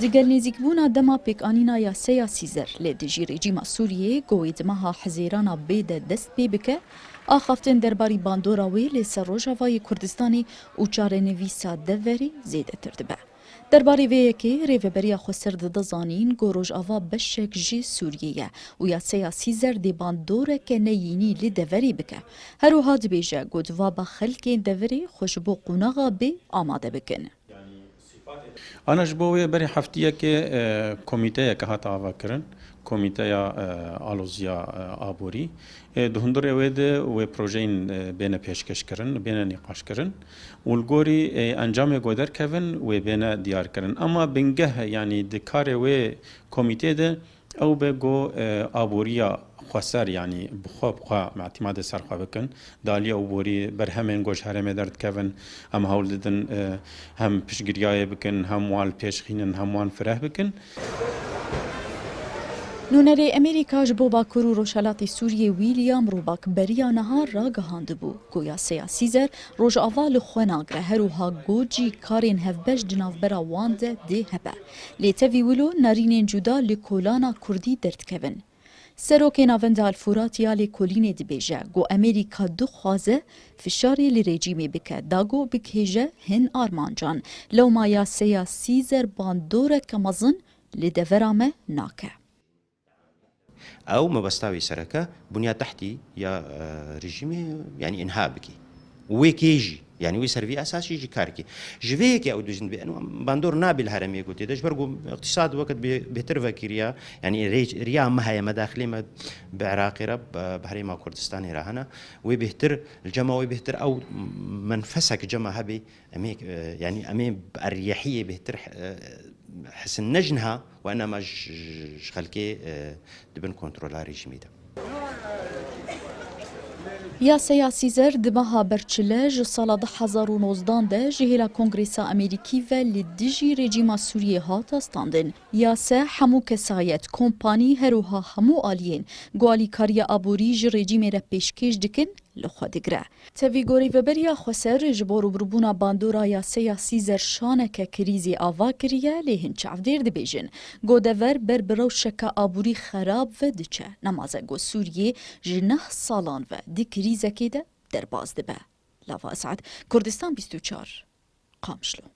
دیگر نزیکبونا دما پیکانینا یا سیاسی زر لدیجی رژیما سوریه گوی دماها حزیرانا بید دست بی بکه آخافتن درباری باندورا وی لسر روژاوای کردستانی و چاره نویسا دوری زیده تردبه. درباری وی که ریوبریا خسر دزانین گروج آوا بشک جی سوریه و یا سیاسی زر دی باندوره که نیینی لی دوری بکه. هرو هاد بیجه گودوا با خلک دوری خوشبو قوناغا بی آماده بکن. أنا جبوي بري حفتية كي كوميتية كهات عوا كرن كوميتية آلوزيا آبوري دهندر ويد وبروجين بين بيشكش كرن بين نقاش كرن والجوري أنجام جودر كevin وبين ديار كرن أما بنجه يعني دكار و كوميتية ده أو بجو آبوريا خسر يعني بخوا مع اعتماد سرخوا بكن داليا وبوري برهمن گوش هرم درد كevin هم هول ددن هم پشگریای بکن هم وال پیشخینن هم وان فرح بکن نونری امریکا جبو باکور و روشلاتی سوریه ویلیام روباک بریا نهار را گهاند بو گویا سیاسی زر روش آوال خواناگره هروها گوجی کارین هفبش جناف برا وانده ده هبه لیتوی ولو نارینین جدا لکولانا کردی درد کevin سروک ناوند الفورات یا لکولین دبیجه گو امریکا دو خوازه فشاری لرژیمی بکه داگو بکهجه هن آرمانجان لو ما یا سیاسی زر باندوره کمازن لدورامه ناکه أو ما بستوي سركة بنية تحتي يا رجيمي يعني إنهاء بكي ويكيجي يعني ويسرفي أساسي يجي كاركي جفيك يا أودوزن بأنه باندور نابل هرمي قلت ده برجو اقتصاد وقت بهتر كيريا يعني ريا ما هي مداخلي ما بعراقي رب بحري ما كردستاني راهنا وبهتر الجما وبهتر أو منفسك جما هبي أمي يعني أمي الرياحية بهتر حسن نجنها وأنا ما شغلكي دبن كنترولار ريجيمي ده یا سیاسی زر دماها برچله سال 2019 ده جهیلا کنگریسا امریکی و لدیجی رژیما سوریه هات استاندن یا سه همو کسایت کمپانی هروها همو آلین گوالی کاریا آبوری ج رژیم را پیشکش دکن لخوادگره تاوی گوری و بریا خسر جبارو بربونا باندورا یا سیاسی زر شانک کریزی آوا کریه لیهن چافدیر دبیجن گودور بر برو شکا آبوری خراب و دچه نمازه گو سوریه جنه سالان و دی کریزه که ده در باز دبه لاوا اسعد کردستان 24 قامشلو